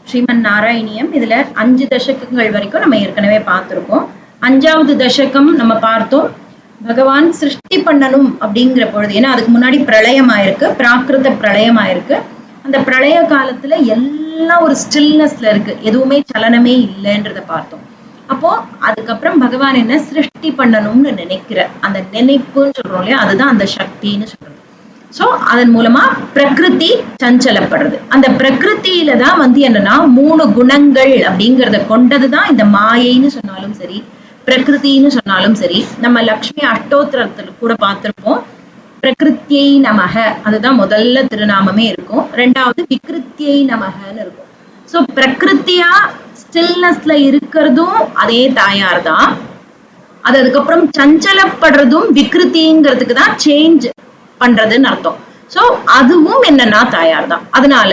ஸ்ரீமன் நாராயணியம். இதுல 5 தசகங்கள் வரைக்கும் நம்ம ஏற்கனவே பார்த்திருக்கோம். 5வது தசகம் நம்ம பார்த்தோம். பகவான் சிருஷ்டி பண்ணணும் அப்படிங்கிற பொழுது, ஏன்னா அதுக்கு முன்னாடி பிரளயம் ஆயிருக்கு, பிராகிருத பிரளயம் ஆயிருக்கு. அந்த பிரளய காலத்துல எல்லாம் ஒரு ஸ்டில்னஸ்ல இருக்கு, எதுவுமே சலனமே இல்லைன்றத பார்த்தோம். அப்போ அதுக்கப்புறம் பகவான் என்ன சிருஷ்டி பண்ணணும்னு நினைக்கிற அந்த நினைப்புன்னு சொல்றோம் இல்லையா, அதுதான் அந்த சக்தின்னு சொல்றோம். சோ அதன் மூலமா பிரகிருதி சஞ்சலப்படுறது. அந்த பிரகிருத்தியில தான் என்னன்னா 3 குணங்கள் அப்படிங்கறத கொண்டதுதான் இந்த மாயைன்னு சொன்னாலும் சரி, பிரகிருத்தின்னு சொன்னாலும் சரி. நம்ம லக்ஷ்மி அஷ்டோத்திரத்துல கூட பார்த்திருப்போம், பிரகிருத்தியை நமக, அதுதான் முதல்ல திருநாமமே இருக்கும். 2வது விக்ருத்தியை நமகன்னு இருக்கும். சோ பிரகிருத்தியா ஸ்டில்னஸ்ல இருக்கிறதும் அதே தாயார் தான். அதுக்கப்புறம் சஞ்சலப்படுறதும் விக்ருத்திங்கிறதுக்கு தான் சேஞ்ச் பண்றதுன்னு அர்த்தம். சோ அதுவும் என்னன்னா தாயார் தான். அதனால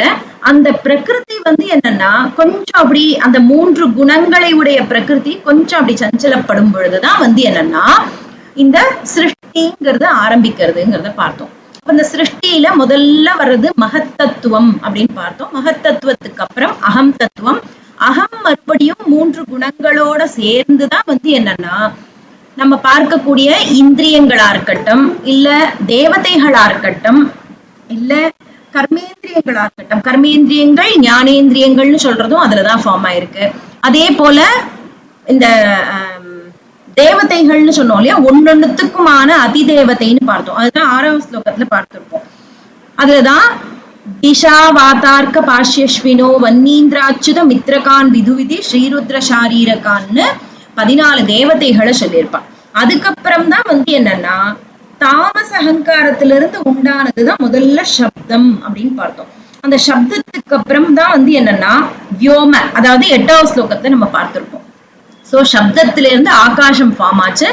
அந்த பிரகிருதி என்னன்னா கொஞ்சம் அப்படி அந்த 3 குணங்களை உடைய பிரகிருதி கொஞ்சம் அப்படி சஞ்சலப்படும் பொழுதுதான் என்னன்னா இந்த சிருஷ்டிங்கிறது ஆரம்பிக்கிறதுங்கிறத பார்த்தோம். அந்த சிருஷ்டியில முதல்ல வர்றது மகத்தத்துவம் அப்படின்னு பார்த்தோம். மகத்தத்துவத்துக்கு அப்புறம் அகம் தத்துவம். அகம் மறுபடியும் 3 குணங்களோட சேர்ந்துதான் என்னன்னா நம்ம பார்க்கக்கூடிய இந்திரியங்களா இருக்கட்டும், இல்ல தேவதைகளா இருக்கட்டும், இல்ல கர்மேந்திரியங்களா இருக்கட்டும். கர்மேந்திரியங்கள் ஞானேந்திரியங்கள்னு சொல்றதும் அதுலதான் ஃபார்ம் ஆயிருக்கு. அதே போல இந்த தேவதைகள்னு சொன்னோம் இல்லையா, ஒன்னொன்னுத்துக்குமான அதிதேவதைன்னு பார்த்தோம். அதுதான் 6வது ஸ்லோகத்துல பார்த்திருப்போம். அதுலதான் திஷா வாதார்க்க பாஷ்யஸ்வினோ வன்னீந்திராச்சுத மித்ரகான் விதுவிதி ஸ்ரீருத்ர சாரீரகான்னு 14 தேவதைகளை சொல்லியிருப்பான். அதுக்கப்புறம் தான் என்னன்னா தாமச அகங்காரத்திலிருந்து உண்டானதுதான் முதல்ல சப்தம் அப்படின்னு பார்த்தோம். அந்த சப்தத்துக்கு அப்புறம் தான் என்னன்னா வியோம, அதாவது 8வது ஸ்லோகத்தை நம்ம பார்த்திருப்போம். சோ சப்தத்திலிருந்து ஆகாசம் ஃபார்ம் ஆச்சு,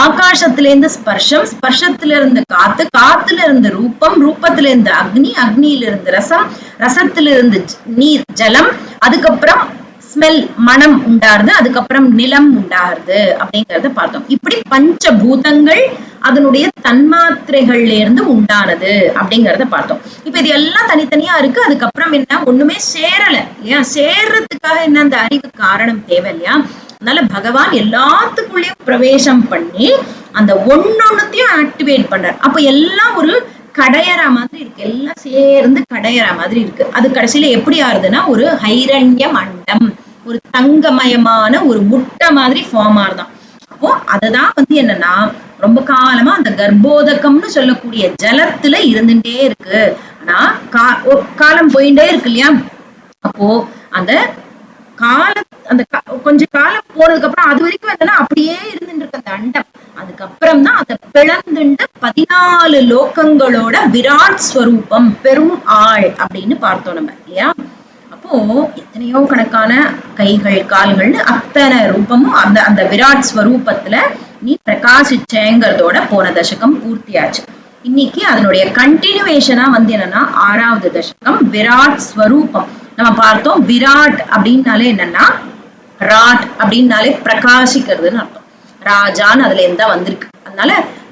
ஆகாசத்திலிருந்து ஸ்பர்ஷம், ஸ்பர்ஷத்திலிருந்து காத்து, காத்துல ரூபம், ரூபத்திலிருந்து அக்னி, அக்னியிலிருந்து ரசம், ரசத்திலிருந்து நீர் ஜலம், அதுக்கப்புறம் ஸ்மெல் மனம் உண்டாருது, அதுக்கப்புறம் நிலம் உண்டாருது அப்படிங்கறத பார்த்தோம். இப்படி பஞ்சபூதங்கள் அதனுடைய தன்மாத்திரைகள்ல இருந்து உண்டானது அப்படிங்கறத பார்த்தோம். இப்ப இது எல்லாம் தனித்தனியா இருக்கு. அதுக்கப்புறம் ஒண்ணுமே சேரல இல்லையா, சேர்றதுக்காக அந்த அறிவு காரணம் தேவை இல்லையா. அதனால பகவான் எல்லாத்துக்குள்ளேயும் பிரவேசம் பண்ணி அந்த ஒன்னொன்னுத்தையும் ஆக்டிவேட் பண்றார். அப்ப எல்லாம் ஒரு கடையற மாதிரி இருக்கு, எல்லாம் சேர்ந்து கடையற மாதிரி இருக்கு. அது கடைசியில எப்படி ஆறுதுன்னா ஒரு ஹைரண்ய மண்டம், ஒரு தங்கமயமான ஒரு முட்டை மாதிரி ஃபார்ம் ஆறுதான். அப்போ அதுதான் என்னன்னா ரொம்ப காலமா அந்த கர்ப்போதகம்னு சொல்லக்கூடிய ஜலத்துல இருந்துட்டே இருக்கு. ஆனா காலம் போயிட்டே இருக்கு இல்லையா. அப்போ அந்த கொஞ்சம் காலம் போனதுக்கு அப்புறம் அது வரைக்கும் அப்படியே இருந்துட்டு இருக்கு அந்த அண்டம். அதுக்கப்புறம் தான் அதை பிளந்துண்டு 14 லோகங்களோட விராட் ஸ்வரூபம், பெரும் ஆள் அப்படின்னு பார்த்தோம் நம்ம இல்லையா. அப்போ எத்தனையோ கணக்கான கைகள் கால்கள்னு அத்தனை ரூபமும் அந்த விராட் ஸ்வரூபத்துல நீ பிரகாசிச்சேங்கிறதோட போன தசகம் பூர்த்தியாச்சு. இன்னைக்கு அதனுடைய கண்டினியூவேஷனா என்னன்னா 6வது தசகம் விராட் ஸ்வரூபம் நம்ம பார்த்தோம். விராட் அப்படின்னாலே என்னன்னா ராட் அப்படின்னாலே பிரகாசிக்கிறதுன்னு அர்த்தம். ராஜான்னு அதுல இருந்தா வந்திருக்கு, அதனால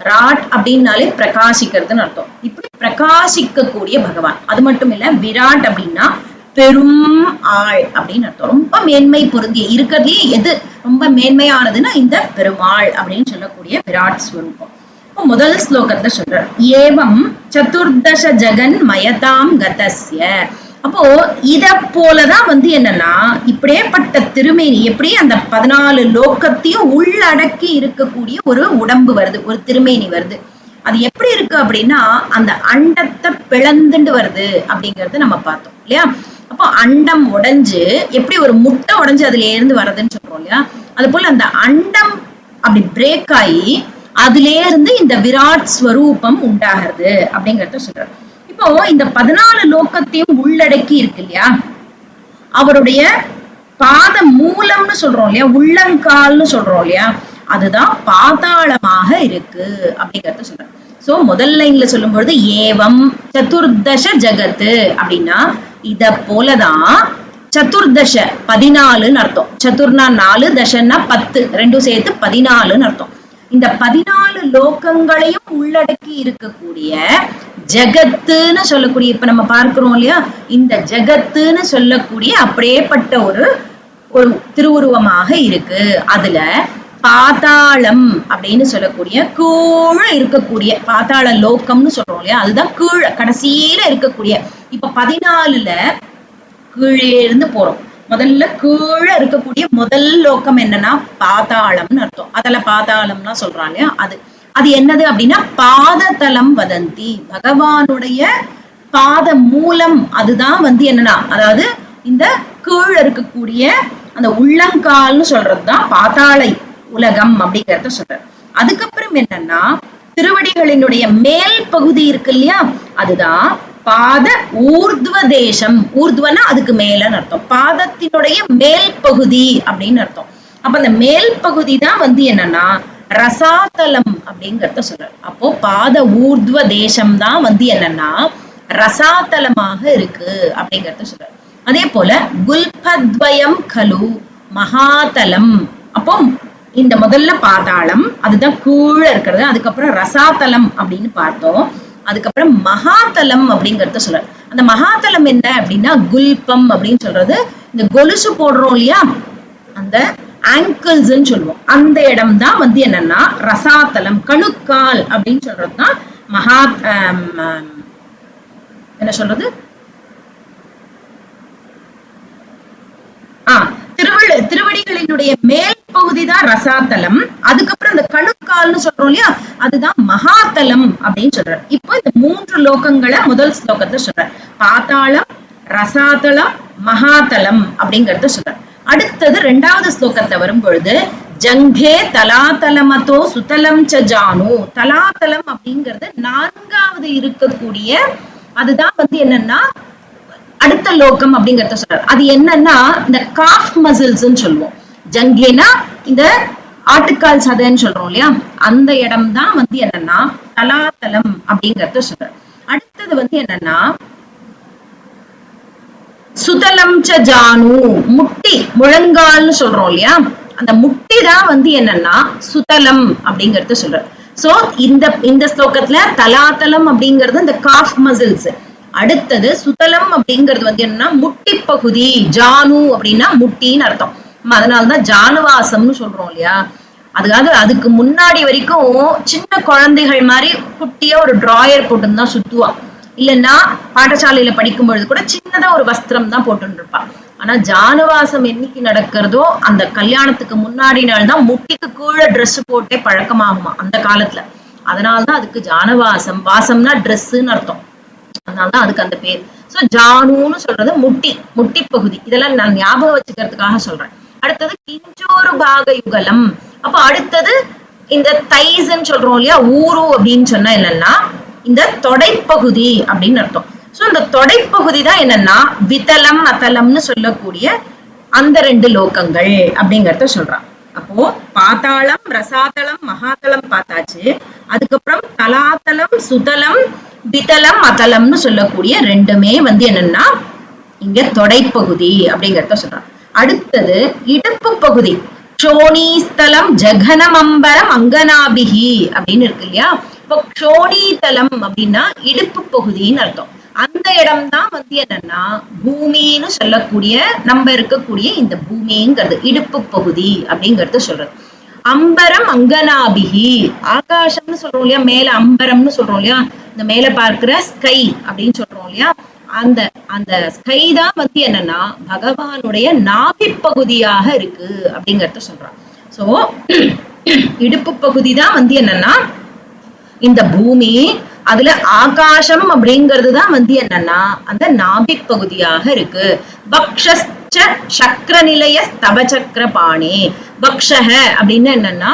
ராட் அப்படின்னாலே பிரகாசிக்கிறதுன்னு அர்த்தம். இப்படி பிரகாசிக்க கூடிய பகவான். அது மட்டும் இல்ல, விராட் அப்படின்னா பெரும் ஆள் அப்படின்னு அர்த்தம். ரொம்ப மேன்மை பொருந்திய, இருக்கிறதுலயே எது ரொம்ப மேன்மையானதுன்னா இந்த பெருமாள் அப்படின்னு சொல்லக்கூடிய விராட் ஸ்வரூபம். முதல் ஸ்லோகத்தை சொல்ற ஏவம் சதுர்தச ஜகன் மயதாம் கதஸ்ய. அப்போ இத போலதான் என்னன்னா இப்படியேப்பட்ட திருமேனி எப்படி அந்த 14 லோகத்தையும் உள்ளடக்கி இருக்கக்கூடிய ஒரு உடம்பு வருது, ஒரு திருமேனி வருது. அது எப்படி இருக்கு அப்படின்னா அந்த அண்டத்தை பிளந்துண்டு வருது அப்படிங்கறது நம்ம பார்த்தோம் இல்லையா. அப்போ அண்டம் உடைஞ்சு எப்படி ஒரு முட்டை உடைஞ்சு அதுல இருந்து வர்றதுன்னு சொல்றோம் இல்லையா, அது போல அந்த அண்டம் அப்படி பிரேக் ஆகி அதுல இருந்து இந்த விராட் ஸ்வரூபம் உண்டாகிறது அப்படிங்கறத சொல்றாரு. இப்போ இந்த 14 லோகத்தையும் உள்ளடக்கி இருக்கு இல்லையா, அவருடைய பாத மூலம்னு சொல்றோம் இல்லையா, உள்ளங்கால்னு சொல்றோம் இல்லையா, அதுதான் பாதாளமாக இருக்கு அப்படிங்கறத சொல்றாரு. சோ முதல் லைன்ல சொல்லும் பொழுது ஏவம் சதுர்தச ஜகத்து அப்படின்னா இத போலதான் சதுர்தச 14ன்னு அர்த்தம். சதுர்னா 4, தசன்னா 10, ரெண்டும் சேர்த்து 14ன்னு அர்த்தம். இந்த 14 லோகங்களையும் உள்ளடக்கி இருக்கக்கூடிய ஜகத்துன்னு சொல்லக்கூடிய, இப்ப நம்ம பார்க்கிறோம் இல்லையா, இந்த ஜகத்துன்னு சொல்லக்கூடிய அப்படியேப்பட்ட ஒரு திருவுருவமாக இருக்கு. அதுல பாதாளம் அப்படின்னு சொல்லக்கூடிய கீழே இருக்கக்கூடிய பாதாள லோகம்னு சொல்றோம் இல்லையா, அதுதான் கீழே கடைசியில இருக்கக்கூடிய. இப்ப 14ல கீழே இருந்து போறோம். முதல்ல கீழே இருக்கக்கூடிய முதல் லோகம் என்னன்னா பாதாளம்னு அர்த்தம். அதுல பாதாளம்னா சொல்றாங்க. அது என்னது அப்படின்னா பாததலம் வதந்தி, பகவானுடைய பாத மூலம். அதுதான் என்னன்னா, அதாவது இந்த கீழே இருக்கக்கூடிய அந்த உள்ளங்கால்னு சொல்றதுதான் பாதாளை உலகம் அப்படிங்கறத சொல்ற. அதுக்கப்புறம் என்னன்னா திருவடிகளினுடைய மேல் பகுதி இருக்கு இல்லையா, அதுதான் பாத ஊர்துவ தேசம். ஊர்துவனா அதுக்கு மேலன்னு அர்த்தம். பாதத்தினுடைய மேல் பகுதி அப்படின்னு அர்த்தம். அப்ப அந்த மேல் பகுதி தான் என்னன்னா ரசாதலம் அப்படிங்கறத சொல்ற. அப்போ பாத ஊர்துவ தேசம் தான் என்னன்னா ரசாதலமாக இருக்கு அப்படிங்கறத சொல்ற. அதே போல குல்பத்வயம் கலு மகாதலம். அப்போ இந்த முதல்ல பாதாளம், அதுதான் கீழே இருக்கிறது. அதுக்கப்புறம் ரசாதலம் அப்படின்னு பார்த்தோம். அதுக்கப்புறம் மகாதலம் அப்படிங்கறத சொல்ற. அந்த மகாதலம் என்ன அப்படின்னா குல்பம் அப்படின்னு சொல்றது, இந்த கொலுசு போடுறோம் இல்லையா, அந்த ஆங்கிள்ஸ் சொல்லுவோம். அந்த இடம் தான் என்னன்னா ரசாதலம். கணுக்கால் அப்படின்னு சொல்றதுதான் மகா என்ன சொல்றது, திருவடிகளினுடைய மேல் பகுதி தான் ரசாதலம். அதுக்கப்புறம் இந்த கணுக்கால்னு சொல்றோம் இல்லையா, அதுதான் மகாதலம் அப்படின்னு சொல்றாரு. இப்போ இந்த 3 லோகங்களை முதல் ஸ்லோகத்தை சொல்றாரு. பாதாளம், ரசாதலம், மகாதலம் அப்படிங்கறத சொல்றாரு. அடுத்தது 2வது ஸ்லோகத்தை வரும் பொழுது ஜங்கே தலாதலமதோ சுதலம் ச ஜானு. தலாதலம் அப்படிங்கிறது 4வது இருக்கக்கூடிய, அதுதான் என்னன்னா அடுத்த லோகம் அப்படிங்கறத சொல்றாரு. அது என்னன்னா இந்த காஃப் மசில்ஸ் சொல்லுவோம். ஜங்கேனா இந்த ஆட்டுக்கால் சதைன்னு சொல்றோம் இல்லையா, அந்த இடம் தான் என்னன்னா தலாதலம் அப்படிங்கறத சொல்றாரு. அடுத்தது என்னன்னா சுதலம் ச ஜானு, முட்டி முழங்கால்னு சொல்றோம் இல்லையா, அந்த முட்டி தான் என்னன்னா சுதலம் அப்படிங்கறத சொல்றாரு. சோ இந்த ஸ்லோகத்துல தலாதலம் அப்படிங்கிறது இந்த காஃப் மசில்ஸ். அடுத்தது சுதலம் அப்படிங்கிறது என்னன்னா முட்டி பகுதி. ஜானு அப்படின்னா முட்டின்னு அர்த்தம். அதனாலதான் ஜானுவாசம்னு சொல்றோம் இல்லையா. அதுக்கு முன்னாடி வரைக்கும் சின்ன குழந்தைகள் மாதிரி குட்டியா ஒரு டிராயர் போட்டுதான் சுத்துவா. இல்லைன்னா பாடசாலையில படிக்கும் பொழுது கூட சின்னதா ஒரு வஸ்திரம் தான் போட்டு இருப்பா. ஆனா ஜானுவாசம் என்னைக்கு நடக்கிறதோ அந்த கல்யாணத்துக்கு முன்னாடி நாள் தான் முட்டிக்கு கீழே ட்ரெஸ் போட்டே பழக்கமாகுமா அந்த காலத்துல. அதனால்தான் அதுக்கு ஜானவாசம். வாசம்னா ட்ரெஸ்ன்னு அர்த்தம். அதனாலதான் அதுக்கு அந்த பேர். சோ ஜானுன்னு சொல்றது முட்டி பகுதி. இதெல்லாம் நான் ஞாபகம் வச்சுக்கிறதுக்காக சொல்றேன். அடுத்தது கிஞ்சோரு பாக யுகலம். அப்ப அடுத்தது இந்த தைஸ்ன்னு சொல்றோம் இல்லையா, ஊரு அப்படின்னு சொன்னா என்னன்னா இந்த தொடைப்பகுதி அப்படின்னு அர்த்தம். சோ இந்த தொடைப்பகுதி தான் என்னன்னா விதலம் அதலம்னு சொல்லக்கூடிய அந்த 2 லோகங்கள் அப்படிங்கறத சொல்றான். அப்போ பாதாளம், ரசாதலம், மகாதலம் பார்த்தாச்சு. அதுக்கப்புறம் தலாதலம், சுதலம், விதலம், அதலம்னு சொல்லக்கூடிய 2மே என்னன்னா இங்க தொடைப்பகுதி அப்படிங்கறத சொல்றான். அடுத்தது இடுப்பு பகுதி. க்ஷோணிஸ்தலம் ஜகனம் அம்பரம் அங்கனாபிகி அப்படின்னு இருக்கு இல்லையா. இப்போ க்ஷோணிதலம் அப்படின்னா இடுப்பு பகுதின்னு அர்த்தம். அந்த இடம் தான் என்னன்னா பூமின்னு சொல்லக்கூடிய, நம்ம இருக்கக்கூடிய இந்த பூமிங்கிறது இடுப்பு பகுதி அப்படிங்கறது சொல்றது. அம்பரம் அங்கனாபிகி, ஆகாசம்னு சொல்றோம் இல்லையா, மேல அம்பரம்னு சொல்றோம் இல்லையா, இந்த மேல பார்க்கிற ஸ்கை அப்படின்னு சொல்றோம் இல்லையா, அந்த ஸ்கை தான் என்னன்னா பகவானுடைய நாபி பகுதியாக இருக்கு அப்படிங்கறத சொல்றான். சோ இடுப்பு பகுதி தான் என்னன்னா இந்த பூமி. அதுல ஆகாசம் அப்படிங்கிறது தான் என்னன்னா அந்த நாபி பகுதியாக இருக்கு. பக்ஷச்ச சக்கர நிலைய ஸ்தப சக்கர பாணி. பக்ஷக அப்படின்னு என்னன்னா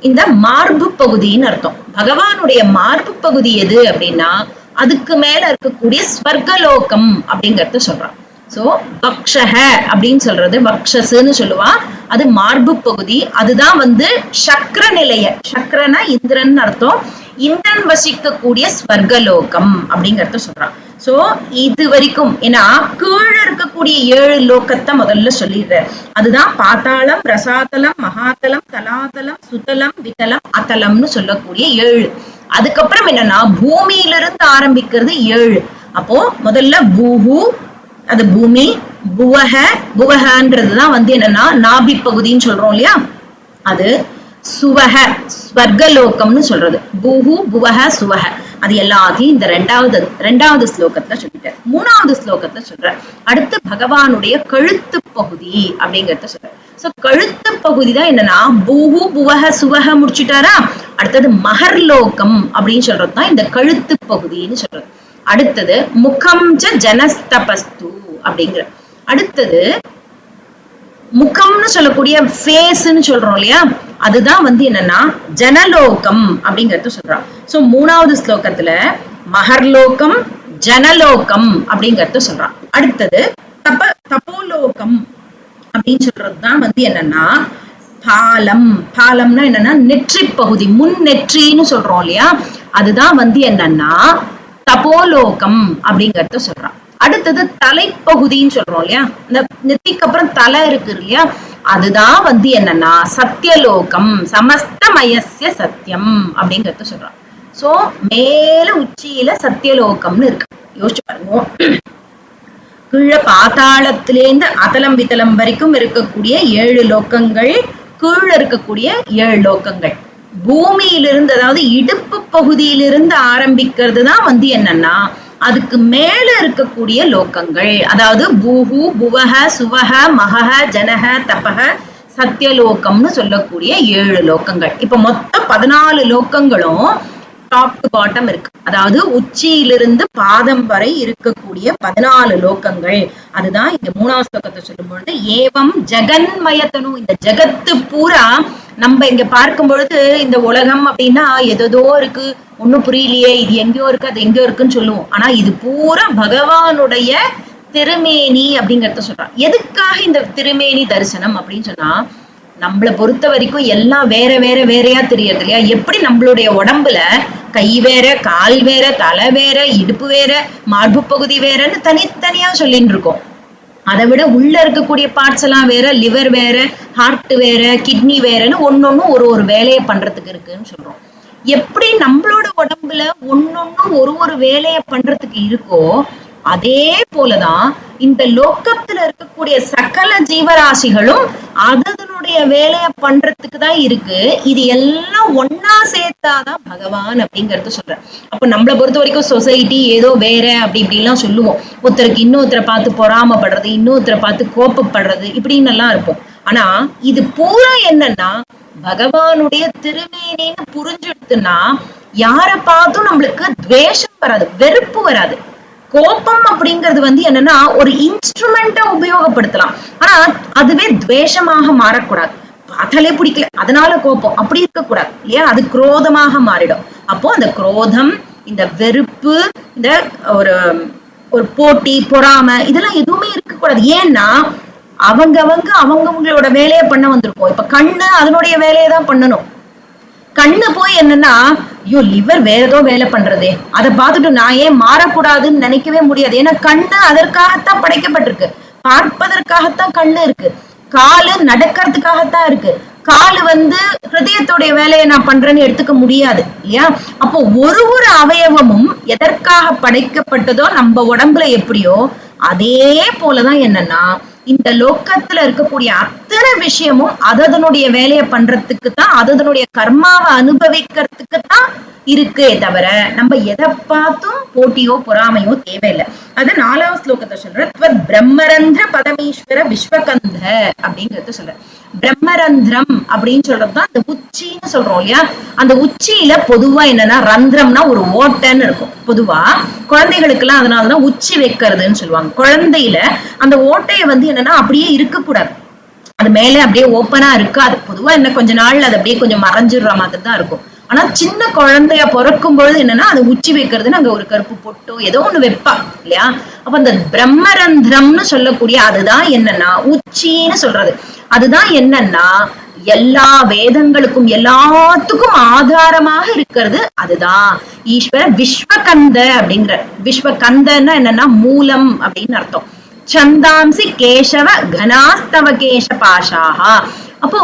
இந்த மார்பு பகுதின்னு அர்த்தம். பகவானுடைய மார்பு பகுதி எது அப்படின்னா அதுக்கு மேல இருக்கக்கூடிய ஸ்வர்கலோகம் அப்படிங்கறத சொல்றான். சோ பக்ஷக அப்படின்னு சொல்றது, பக்ஷஸ்ன்னு சொல்லுவா, அது மார்பு பகுதி. அதுதான் சக்கர நிலைய, சக்கரனா இந்திரன் அர்த்தம், இந்திரன் வசிக்கக்கூடிய ஸ்வர்கலோகம் அப்படிங்கறத சொல்றான். சோ இது வரைக்கும் ஏன்னா கீழே இருக்கக்கூடிய 7 லோகத்தை முதல்ல சொல்லிடுற. அதுதான் பாதாளம், ரசாதலம், மகாதலம், தலாதலம், சுதலம், விதலம், அதலம்னு சொல்லக்கூடிய 7. அதுக்கப்புறம் என்னன்னா பூமியிலிருந்து ஆரம்பிக்கிறது 7. அப்போ முதல்ல பூஹு, அது பூமி, புவக, புவகன்றதுதான் வந்து என்னன்னா நாபி பகுதின்னு சொல்றோம் இல்லையா, அது சுவக ஸ்வர்கலோகம்னு சொல்றது. பூஹு புவக சுவக அது எல்லாத்தையும் இந்த ரெண்டாவது ஸ்லோகத்துல சொல்லிட்டார். 3வது ஸ்லோகத்துல சொல்ற அடுத்து பகவானுடைய கழுத்து பகுதி அப்படிங்கறத சொல்ற. சோ கழுத்து பகுதி தான் என்னன்னா பூஹு புவக சுவக முடிச்சுட்டாரா, அடுத்தது மகர்லோகம் அப்படின்னு சொல்றதுதான் இந்த கழுத்து பகுதின்னு சொல்றது. அடுத்தது முகம் ச ஜனஸ்தபஸ்து அப்படிங்கிற, அடுத்தது முகம்னு சொல்லக்கூடிய ஃபேஸ்ன்னு சொல்றோம் இல்லையா, அதுதான் வந்து என்னன்னா ஜனலோகம் அப்படிங்கறது சொல்றான். சோ 3வது ஸ்லோகத்துல மகர்லோகம் ஜனலோகம் அப்படிங்கறது சொல்றான். அடுத்தது தபோலோகம் அப்படின்னு சொல்றதுதான் வந்து என்னன்னா பாலம். பாலம்னா என்னன்னா நெற்றி பகுதி, முன் நெற்றின்னு சொல்றோம் இல்லையா, அதுதான் வந்து என்னன்னா தபோலோகம் அப்படிங்கறத சொல்றான். அடுத்தது தலைப்பகுதின்னு சொல்றோம் இல்லையா, இந்த நெத்திக்கு அப்புறம் தலை இருக்கு இல்லையா, அதுதான் வந்து என்னன்னா சத்தியலோகம், சமஸ்தமயஸ்ய சத்தியம் அப்படிங்கறத சொல்றான். சோ மேல உச்சியில சத்தியலோகம்னு இருக்கு, யோசிச்சு பாருங்க. கீழே பாதாளத்திலேருந்து அதலம் விதலம் வரைக்கும் இருக்கக்கூடிய 7 லோகங்கள், கீழே இருக்கக்கூடிய 7 லோகங்கள். பூமியிலிருந்து அதாவது இடுப்பு பகுதியிலிருந்து ஆரம்பிக்கிறது தான் வந்து என்னன்னா அதுக்கு மேல இருக்கக்கூடிய லோகங்கள், அதாவது பூஹு புவக சுவக மகஹ ஜனக தபக சத்தியலோகம்னு சொல்லக்கூடிய 7 லோகங்கள். இப்ப மொத்தம் 14 லோகங்களும் டாப் டு பாட்டம் இருக்கு. அதாவது உச்சியிலிருந்து பாதம் வரை இருக்கக்கூடிய 14 லோகங்கள். அதுதான் இங்க 3வது ஸ்லோகத்தை சொல்லும் பொழுது ஏவம் ஜெகன்மயத்தனு, இந்த ஜெகத்து பூரா நம்ம இங்க பார்க்கும் பொழுது இந்த உலகம் அப்படின்னா எதோ இருக்கு, ஒண்ணும் புரியலையே, இது எங்கேயோ இருக்கு அது எங்கேயோ இருக்குன்னு சொல்லுவோம். ஆனா இது பூரா பகவானுடைய திருமேனி அப்படிங்கறத சொல்றான். எதுக்காக இந்த திருமேனி தரிசனம் அப்படின்னு சொன்னா, நம்மளை பொறுத்த வரைக்கும் எல்லாம் வேற வேற வேறையா தெரியறது இல்லையா. எப்படி நம்மளுடைய உடம்புல கை வேற, கால் வேற, தலை வேற, இடுப்பு வேற, மார்பு பகுதி வேறன்னு தனித்தனியா சொல்லிட்டு இருக்கோம். அதை விட உள்ள இருக்கக்கூடிய பார்ட்ஸ் எல்லாம் வேற, லிவர் வேற, ஹார்ட் வேற, கிட்னி வேறன்னு ஒன்னொன்னும் ஒரு வேலையை பண்றதுக்கு இருக்குன்னு சொல்றோம். எப்படி நம்மளோட உடம்புல ஒன்னொன்னும் ஒரு வேலையை பண்றதுக்கு இருக்கோ, அதே போலதான் இந்த லோகத்துல இருக்கக்கூடிய சகல ஜீவராசிகளும் அதனுடைய வேலையை பண்றதுக்கு தான் இருக்கு. இது எல்லாம் ஒன்னா சேர்த்தாதான் பகவான் அப்படிங்கறது சொல்றேன். அப்ப நம்மளை பொறுத்த வரைக்கும் சொசைட்டி ஏதோ வேற அப்படி இப்படி எல்லாம் சொல்லுவோம். ஒருத்தருக்கு இன்னொருத்தரை பார்த்து பொறாமப்படுறது, இன்னொருத்தரை பார்த்து கோபப்படுறது, இப்படின்னு எல்லாம் இருக்கும். ஆனா இது பூரா என்னன்னா பகவானுடைய திருமேனின்னு புரிஞ்சுடுத்துன்னா யார பார்த்தும் நம்மளுக்கு துவேஷம் வராது, வெறுப்பு வராது. கோபம் அப்படிங்கிறது வந்து என்னன்னா ஒரு இன்ஸ்ட்ருமெண்ட்டை உபயோகப்படுத்தலாம், ஆனா அதுவே துவேஷமாக மாறக்கூடாது. பார்த்தாலே பிடிக்கல அதனால கோபம் அப்படி இருக்கக்கூடாது இல்லையா, அது குரோதமாக மாறிடும். அப்போ அந்த குரோதம், இந்த வெறுப்பு, இந்த ஒரு போட்டி பொறாமை இதெல்லாம் எதுவுமே இருக்கக்கூடாது. ஏன்னா அவங்கவங்களோட வேலையை பண்ண வந்திருக்கோம். இப்ப கண்ணு அதனுடைய வேலையை தான் பண்ணணும். கண்ணு போய் என்னன்னா ஐயோ லிவர் வேற ஏதோ வேலை பண்றதே, அதை பார்த்துட்டு நான் ஏன் மாறக்கூடாதுன்னு நினைக்கவே முடியாது. ஏன்னா கண்ணு அதற்காகத்தான் படைக்கப்பட்டிருக்கு, பார்ப்பதற்காகத்தான் கண்ணு இருக்கு. காலு நடக்கிறதுக்காகத்தான் இருக்கு. காலு வந்து ஹிருதயத்துடைய வேலையை நான் பண்றேன்னு எடுத்துக்க முடியாது இல்லையா. அப்போ ஒரு அவயவமும் எதற்காக படைக்கப்பட்டதோ நம்ம உடம்புல எப்படியோ அதே போலதான் என்னன்னா இந்த லோக்கத்துல இருக்கக்கூடிய அத்தனை விஷயமும் அதனுடைய வேலையை பண்றதுக்கு தான், அதனுடைய கர்மாவை அனுபவிக்கிறதுக்கு தான் இருக்கே தவிர நம்ம எதை பார்த்தும் போட்டியோ பொறாமையோ தேவையில்லை. அது 4வது ஸ்லோகத்தை சொல்ற பிரம்மரந்திர பதமீஸ்வர விஸ்வகந்த அப்படிங்கறத சொல்ற. பிரம்மரந்திரம் அப்படின்னு சொல்றதுதான் அந்த உச்சின்னு சொல்றோம் இல்லையா. அந்த உச்சியில பொதுவா என்னன்னா ரந்திரம்னா ஒரு ஓட்டைன்னு இருக்கும். பொதுவா குழந்தைகளுக்கு எல்லாம் அதனாலதான் உச்சி வைக்கிறதுன்னு சொல்லுவாங்க. குழந்தையில அந்த ஓட்டைய வந்து என்னன்னா அப்படியே இருக்கக்கூடாது, அது மேலே அப்படியே ஓப்பனா இருக்காது. பொதுவா என்ன கொஞ்ச நாள்ல அது அப்படியே கொஞ்சம் மறைஞ்சிடுற மாதிரி தான் இருக்கும். ஆனா சின்ன குழந்தைய பிறக்கும் பொழுது என்னன்னா அது உச்சி வைக்கிறதுன்னு அங்க ஒரு கருப்பு பொட்டோ ஏதோ ஒண்ணு வைப்பா இல்லையா. அப்ப அந்த பிரம்மரந்திரம்னு சொல்லக்கூடிய அதுதான் என்னன்னா உச்சின்னு சொல்றது. அதுதான் என்னன்னா எல்லா வேதங்களுக்கும் எல்லாத்துக்கும் ஆதாரமாக இருக்கிறது அதுதான் ஈஸ்வர விஸ்வகந்த அப்படிங்கிற. விஸ்வகந்தன்னா என்னன்னா மூலம் அப்படின்னு அர்த்தம். சந்தாம்சி கேசவ கனாஸ்தவ கேச பாஷாஹா. அப்போ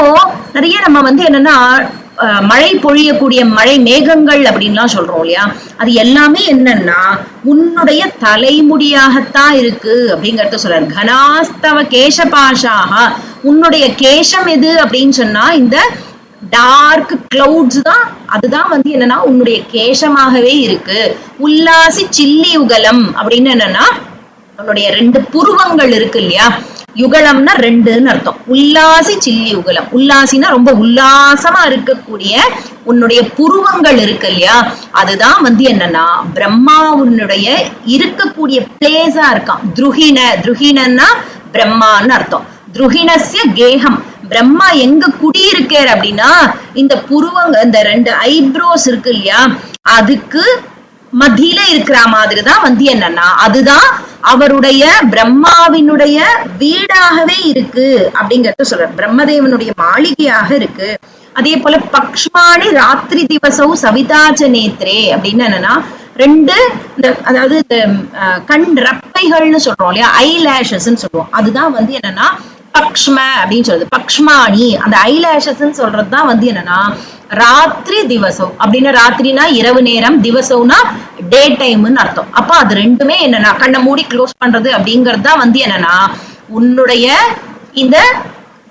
நிறைய நம்ம வந்து என்னன்னா மழை பொழியக்கூடிய மழை மேகங்கள் அப்படின்லாம் சொல்றோம் இல்லையா, அது எல்லாமே என்னன்னா உன்னுடைய தலைமுடியாகத்தான் இருக்கு அப்படிங்கறத சொல்றாரு. கனாஸ்தவ கேசபாஷாக, உன்னுடைய கேசம் எது அப்படின்னு சொன்னா இந்த டார்க் கிளவுட்ஸ் தான், அதுதான் வந்து என்னன்னா உன்னுடைய கேசமாகவே இருக்கு. உல்லாசி சில்லி யுகலம் அப்படின்னு என்னன்னா உன்னுடைய 2 புருவங்கள் இருக்கு இல்லையா, யுகலம்னா 2ன்னு அர்த்தம். உல்லாசி சில்லி யுகலம், உல்லாசினா ரொம்ப உல்லாசமா இருக்கக்கூடிய உன்னுடைய புருவங்கள் இருக்கு இல்லையா, அதுதான் வந்து என்னன்னா பிரம்மாவுடைய இருக்கக்கூடிய பிளேஸா இருக்கான். துருகினன்னா பிரம்மான்னு அர்த்தம். துருகினஸ்ய கேகம், பிரம்மா எங்க குடியிருக்கார் அப்படின்னா இந்த புருவங்க, இந்த 2 ஐப்ரோஸ் இருக்கு இல்லையா, அதுக்கு மத்தியில இருக்கிற மாதிரிதான் வந்து என்னன்னா அதுதான் அவருடைய பிரம்மாவினுடைய வீடாகவே இருக்கு அப்படிங்கறத சொல்ற. பிரம்மதேவனுடைய மாளிகையாக இருக்கு. அதே போல பக்ஷ்மாணி ராத்திரி திவசம் சவிதாச்ச நேத்ரே அப்படின்னு என்னன்னா 2 அதாவது இந்த கண் ரப்பைகள்னு சொல்றோம் இல்லையா, ஐ லேஷஸ்ன்னு சொல்லுவோம், அதுதான் வந்து என்னன்னா பக்ஷ்ம அப்படின்னு சொல்றது. பக்ஷ்மாணி அந்த ஐலேஷஸ் சொல்றதுதான் வந்து என்னன்னா ராத்திரி திவசம் அப்படின்னா, ராத்திரினா இரவு நேரம், திவசம்னா டே டைம்னு அர்த்தம். அப்ப அது 2மே என்னன்னா கண்ணை மூடி க்ளோஸ் பண்றது அப்படிங்கறது தான் வந்து என்னன்னா உன்னுடைய இந்த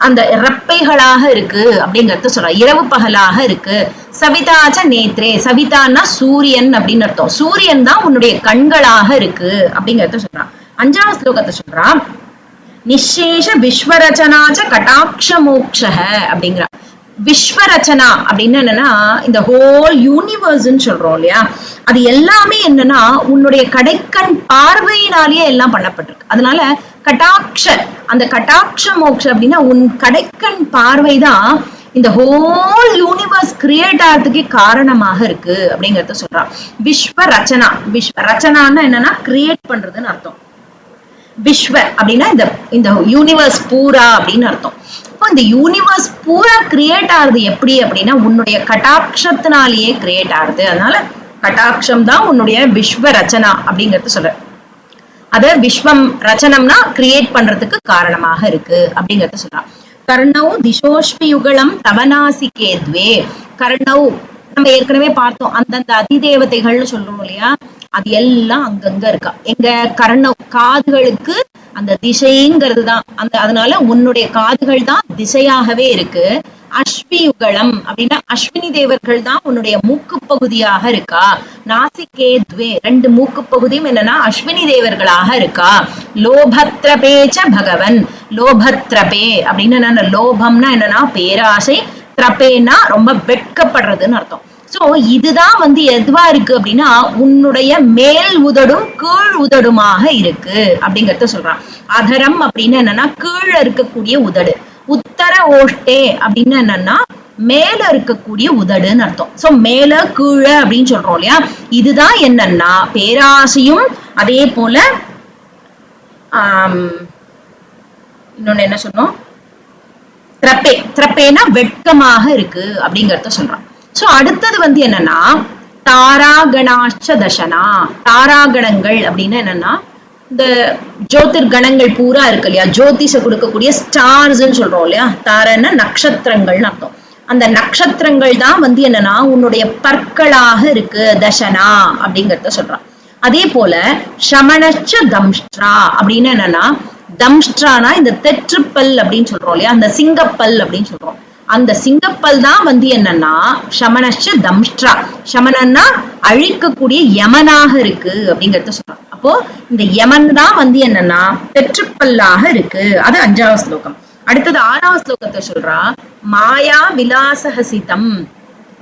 அந்த ரப்பைகளாக இருக்கு அப்படிங்கறத சொல்ற. இரவு பகலாக இருக்கு. சவிதாச்ச நேத்ரே, சவிதான்னா சூரியன் அப்படின்னு அர்த்தம். சூரியன் தான் உன்னுடைய கண்களாக இருக்கு அப்படிங்கறத சொல்றான். 5வது ஸ்லோகத்தை சொல்றான். நிஷேஷ விஸ்வரச்சனாச்ச கடாட்ச மோக்ஷ அப்படிங்கிற. விஸ்வரச்சனா அப்படின்னு என்னன்னா இந்த ஹோல் யூனிவர்ஸ்ன்னு சொல்றோம் இல்லையா, அது எல்லாமே என்னன்னா உன்னுடைய கடைக்கண் பார்வையினாலேயே எல்லாம் பண்ணப்பட்டிருக்கு. அதனால கடாட்ச, அந்த கடாட்ச மோக்ஷ அப்படின்னா உன் கடைக்கண் பார்வைதான் இந்த ஹோல் யூனிவர்ஸ் கிரியேட் ஆகிறதுக்கு காரணமாக இருக்கு அப்படிங்கறத சொல்றான். விஸ்வ ரச்சனா, விஸ்வ ரச்சனான்னா என்னன்னா கிரியேட் பண்றதுன்னு அர்த்தம். விஸ்வ அப்படின்னா இந்த யூனிவர்ஸ் பூரா அப்படின்னு அர்த்தம். இப்போ இந்த யூனிவர்ஸ் பூரா கிரியேட் ஆகுது எப்படி அப்படின்னா உன்னுடைய கடாட்சத்தினாலேயே கிரியேட் ஆகுது. அதனால கடாட்சம் தான் உன்னுடைய விஸ்வ ரச்சனா அப்படிங்கறது சொல்ற. அத விஸ்வம் ரச்சனம்னா கிரியேட் பண்றதுக்கு காரணமாக இருக்கு அப்படிங்கறத சொல்றான். கர்ணவ் திசோஷ்பி யுகலம் தவநாசிகேத்வே. கர்ணவ் நம்ம ஏற்கனவே பார்த்தோம், அந்தந்த அதிதேவதைகள்னு சொல்றோம் இல்லையா, அது எல்லாம் அங்கங்க இருக்கா. எங்க கர்ணவ் காதுகளுக்கு அந்த திசைங்கிறது தான் அந்த, அதனால உன்னுடைய காதுகள் தான் திசையாகவே இருக்கு. அஸ்வி யுகலம் அப்படின்னா அஸ்வினி தேவர்கள் தான் உன்னுடைய மூக்கு பகுதியாக இருக்கா. நாசிகேத்வே 2 மூக்கு பகுதியும் என்னன்னா அஸ்வினி தேவர்களாக இருக்கா. லோபத்ரபேச்ச பகவன், லோபத்ரபே அப்படின்னு என்னன்னா லோபம்னா என்னன்னா பேராசை, திரபேனா ரொம்ப வெட்கப்படுறதுன்னு அர்த்தம். சோ இதுதான் வந்து எதுவா இருக்கு அப்படின்னா உன்னுடைய மேல் உதடும் கீழ் உதடுமாக இருக்கு அப்படிங்கறத சொல்றான். அதரம் அப்படின்னு என்னன்னா கீழ இருக்கக்கூடிய உதடு. உத்தர ஓஷ்டே அப்படின்னு என்னன்னா மேல இருக்கக்கூடிய உதடுன்னு அர்த்தம். சோ மேல கீழ அப்படின்னு சொல்றோம் இல்லையா, இதுதான் என்னன்னா பேராசையும் அதே போல இன்னொன்னு என்ன சொன்னோம், திரப்பே, திரப்பேனா வெட்கமாக இருக்கு அப்படிங்கறத சொல்றான். சோ அடுத்தது வந்து என்னன்னா தாராகணாச்ச தசனா. தாராகணங்கள் அப்படின்னு என்னன்னா இந்த ஜோதிர் கணங்கள் பூரா இருக்கு இல்லையா, ஜோதிஷ கொடுக்கக்கூடிய ஸ்டார்ஸ் சொல்றோம் இல்லையா, தாரன்னா நட்சத்திரங்கள்னு அர்த்தம். அந்த நட்சத்திரங்கள் தான் வந்து என்னன்னா உன்னுடைய பற்களாக இருக்கு தசனா அப்படிங்கறத சொல்றான். அதே போல சமணச்ச தம்ஷ்ட்ரா அப்படின்னு என்னன்னா, தம்ஷ்ட்ரானா இந்த தெற்றுப்பல் அப்படின்னு சொல்றோம் இல்லையா, அந்த சிங்கப்பல் அப்படின்னு சொல்றோம். அந்த சிங்கப்பல் தான் வந்து என்னன்னா சமணச்ச தம்ஷ்ட்ரா. சமணன்னா அழிக்கக்கூடிய யமனாக இருக்கு அப்படிங்கறத சொல்றான். அப்போ இந்த யமன் தான் வந்து என்னன்னா தெற்றுப்பல்லாக இருக்கு. அது 5வது ஸ்லோகம். அடுத்தது 6வது ஸ்லோகத்தை சொல்றா. மாயா விலாசஹசிதம்.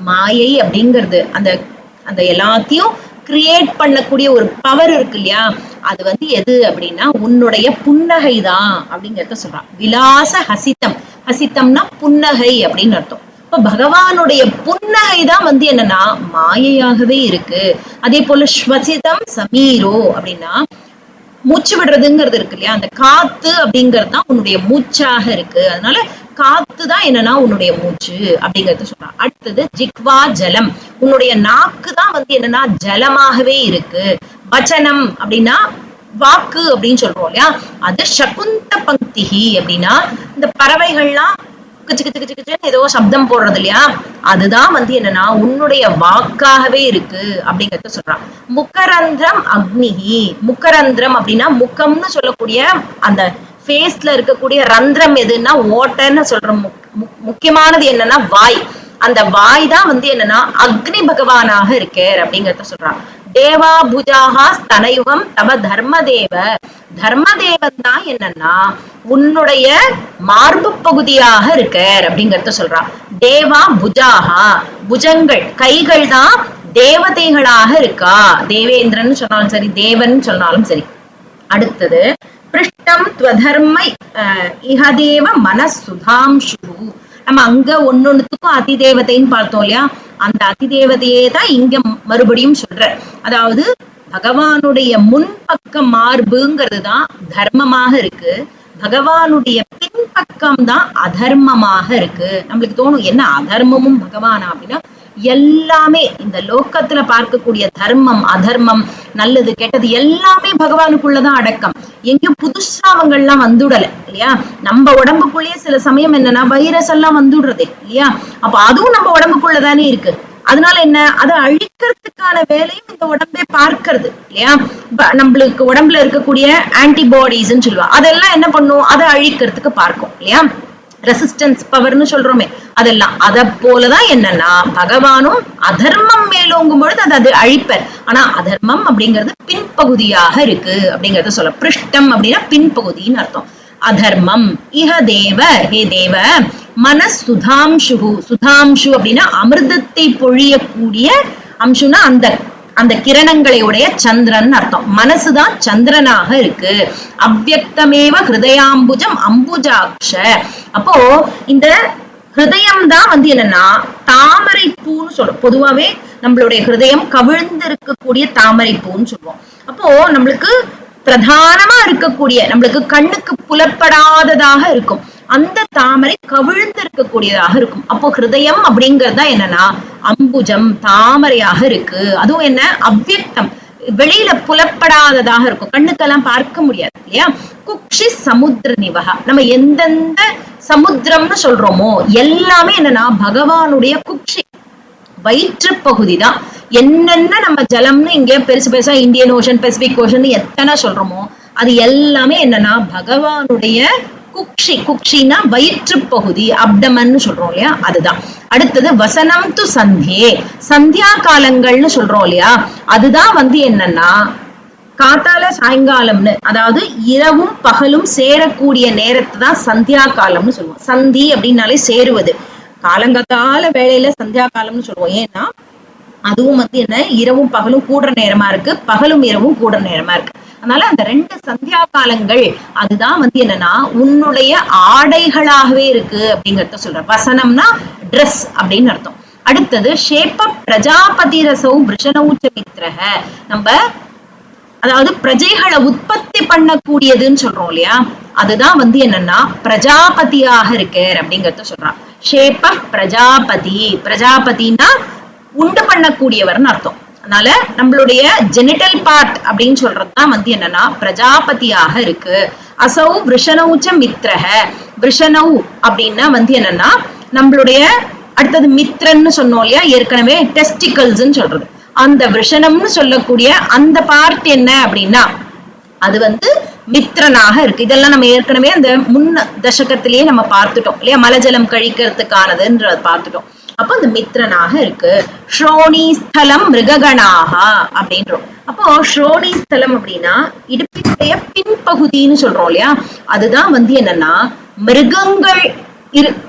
மாயை அப்படிங்கிறது அந்த அந்த எல்லாத்தையும் கிரியேட் பண்ணக்கூடிய ஒரு பவர் இருக்கு இல்லையா, அது வந்து எது அப்படின்னா உன்னுடைய புன்னகை தான் அப்படிங்கறத சொல்றான். விலாச ஹசிதம், ஹசிதம்னா புன்னகை அப்படின்னு அர்த்தம். இப்ப பகவானுடைய புன்னகை தான் வந்து என்னன்னா மாயையாகவே இருக்கு. அதே போல ஸ்வசிதம் சமீரோ அப்படின்னா மூச்சு விடுறதுங்கிறது இருக்கு இல்லையா, அந்த காத்து அப்படிங்கிறது தான் உன்னுடைய மூச்சாக இருக்கு. அதனால காத்து தான் என்னன்னா உன்னுடைய மூச்சு அப்படிங்கறது சொல்றான். அடுத்தது ஜிக்வா ஜலம், உன்னுடைய நாக்கு தான் வந்து என்னன்னா ஜலமாகவே இருக்கு. வச்சனம் அப்படின்னா வாக்கு அப்படின்னு சொல்றோம் இல்லையா, அது சகுந்த பங்கிஹி அப்படின்னா இந்த பறவைகள்லாம் கிச்சு கிச்சு கிச்சு கிச்சுன்னு ஏதோ சப்தம் போடுறது இல்லையா, அதுதான் வந்து என்னன்னா உன்னுடைய வாக்காகவே இருக்கு அப்படிங்கறத சொல்றான். முக்கரந்திரம் அக்னிஹி. முக்கரந்திரம் அப்படின்னா முக்கம்னு சொல்லக்கூடிய அந்த ஃபேஸ்ல இருக்கக்கூடிய ரந்திரம் எதுன்னா ஓட்டன்னு சொல்றோம். முக்கியமானது என்னன்னா வாய். அந்த வாய் தான் வந்து என்னன்னா அக்னி பகவானாக இருக்கார் அப்படிங்கறத சொல்றான். தேவா புஜாஹா ஸ்தனயுகம் தவ தர்மதேவ. தர்மதேவன் தான் என்னன்னா உன்னுடைய மார்பு பகுதியாக இருக்கார் அப்படிங்கறத சொல்றான். தேவா புஜாஹா, புஜங்கள் கைகள் தான் தேவதைகளாக இருக்கா. தேவேந்திரன் சொன்னாலும் சரி, தேவன் சொன்னாலும் சரி. அடுத்தது பிருஷ்டம் துவதர்மை இஹதேவ மனசுதாம்சு. நம்ம அங்க ஒன்னொன்னுத்துக்கும் அதிதேவதைன்னு பார்த்தோம் இல்லையா, அந்த அதிதேவதையே தான் இங்க மறுபடியும் சொல்ற. அதாவது பகவானுடைய முன்பக்க மார்புங்கிறது தான் தர்மமாக இருக்கு, பகவானுடைய பின்பக்கம் தான் அதர்மமாக இருக்கு. நம்மளுக்கு தோணும் என்ன அதர்மமும் பகவானா அப்படின்னா, எல்லாமே இந்த லோக்கத்துல பார்க்கக்கூடிய தர்மம் அதர்மம் நல்லது கெட்டது எல்லாமே பகவானுக்குள்ளதான் அடக்கம். எங்கேயும் புதுசா அவங்க எல்லாம் வந்துடல இல்லையா. நம்ம உடம்புக்குள்ளேயே சில சமயம் என்னன்னா வைரஸ் எல்லாம் வந்துடுறது இல்லையா, அப்ப அதுவும் நம்ம உடம்புக்குள்ளதானே இருக்கு. அதனால என்ன, அதை அழிக்கிறதுக்கான வேலையும் இந்த உடம்பே பார்க்கிறது இல்லையா. நம்மளுக்கு உடம்புல இருக்கக்கூடிய ஆன்டிபாடிஸ் சொல்லுவா, அதெல்லாம் என்ன பண்ணும், அதை அழிக்கிறதுக்கு பார்க்கும் இல்லையா. ரெசிஸ்டன்ஸ் பவர்னு சொல்றோமே, அதெல்லாம் அத போலதான் என்னன்னா பகவானும் அதர்மம் மேலோங்கும் பொழுது அது அழிப்பர். ஆனா அதர்மம் அப்படிங்கிறது பின்பகுதியாக இருக்கு அப்படிங்கறத சொல்ல. பிருஷ்டம் அப்படின்னா பின்பகுதின்னு அர்த்தம். அதர்மம் இஹ தேவ, ஹே தேவ, மனசுதாம்சு. சுதாம்சு அப்படின்னா அமிர்தத்தை பொழியக்கூடிய அம்சுனா அந்த அந்த கிரணங்களை உடைய சந்திரன் அர்த்தம். மனசுதான் சந்திரனாக இருக்கு. அவ்யக்தமேவ ஹிருதயாம்புஜம் அம்புஜாக்ஷ. அப்போ இந்த ஹிருதயம் தான் வந்து என்னன்னா தாமரை பூன்னு சொல்றோம். பொதுவாவே நம்மளுடைய ஹிருதயம் கவிழ்ந்து இருக்கக்கூடிய தாமரை பூன்னு சொல்லுவோம். அப்போ நம்மளுக்கு பிரதானமா இருக்கக்கூடிய நம்மளுக்கு கண்ணுக்கு புலப்படாததாக இருக்கும் அந்த தாமரை கவிழ்ந்து இருக்கக்கூடியதாக இருக்கும். அப்போ ஹிருதயம் அப்படிங்கறதா என்னன்னா அம்புஜம் தாமரையாக இருக்கு. அதுவும் என்ன அவ்யக்தம், வெளியில புலப்படாததாக இருக்கும், கண்ணுக்கெல்லாம் பார்க்க முடியாது இல்லையா. குக்ஷி சமுத்திர நிவகா. நம்ம எந்தெந்த சமுத்திரம்னு சொல்றோமோ எல்லாமே என்னன்னா பகவானுடைய குக்ஷி வயிற்று பகுதி தான். என்னென்ன நம்ம ஜலம்னு இங்க பெருசு பெருசா இந்தியன் ஓஷன் பசிபிக் ஓஷன் எத்தனை சொல்றோமோ அது எல்லாமே என்னன்னா பகவானுடைய குக்ஷி. குக்ஷினா வயிற்று பகுதி, அப்டமன் சொல்றோம் இல்லையா, அதுதான். அடுத்தது வசனம் து சந்தியே. சந்தியா காலங்கள்னு சொல்றோம் இல்லையா, அதுதான் வந்து என்னன்னா காத்தால சாயங்காலம்னு, அதாவது இரவும் பகலும் சேரக்கூடிய நேரத்தை தான் சந்தியா காலம்னு சொல்லுவோம். சந்தி அப்படின்னாலே சேருவது. காலங்காத்தால வேளையில சந்தியா காலம்னு சொல்லுவோம். ஏன்னா அதுவும் வந்து என்ன இரவும் பகலும் கூடுற நேரமா இருக்கு, பகலும் இரவும் கூடுற நேரமா இருக்கு. அதனால அந்த ரெண்டு சந்தியா காலங்கள் அதுதான் வந்து என்னன்னா உன்னுடைய ஆடைகளாகவே இருக்கு அப்படிங்கறத சொல்ற. வசனம்னா ட்ரெஸ் அப்படின்னு அர்த்தம். அடுத்தது ஷேப்ப பிரஜாபதி ரசௌ விருஷணௌச்ச மித்ரஹ. நம்ம அதாவது பிரஜைகளை உற்பத்தி பண்ணக்கூடியதுன்னு சொல்றோம் இல்லையா, அதுதான் வந்து என்னன்னா பிரஜாபதியாக இருக்கார் அப்படிங்கறத சொல்றான். ஷேப்ப பிரஜாபதி. பிரஜாபதினா உண்டு பண்ணக்கூடியவர்னு அர்த்தம். அதனால நம்மளுடைய ஜெனிட்டல் பார்ட் அப்படின்னு சொல்றதுதான் வந்து என்னன்னா பிரஜாபதியாக இருக்கு. அசௌ விருஷணௌச்ச மித்ரஹ. விருஷணௌ அப்படின்னா வந்து என்னன்னா நம்மளுடைய அடுத்தது மித்ரன்னு சொன்னோம் இல்லையா ஏற்கனவே, டெஸ்டிகல்ஸ் சொல்றது. அந்த விருஷணம்னு சொல்லக்கூடிய அந்த பார்ட் என்ன அப்படின்னா அது வந்து மித்ரனாக இருக்கு. இதெல்லாம் நம்ம ஏற்கனவே அந்த முன்ன தசகத்திலேயே நம்ம பார்த்துட்டோம் இல்லையா, மலஜலம் கழிக்கிறதுக்கானதுன்றத பார்த்துட்டோம். அப்போ அந்த மித்ரனாக இருக்கு. ஸ்ரோணிஸ்தலம் மிருககணாக அப்படின்றோம். அப்போ ஸ்ரோணிஸ்தலம் அப்படின்னா இடுப்பினுடைய பின்பகுதின்னு சொல்றோம் இல்லையா, அதுதான் வந்து என்னன்னா மிருகங்கள்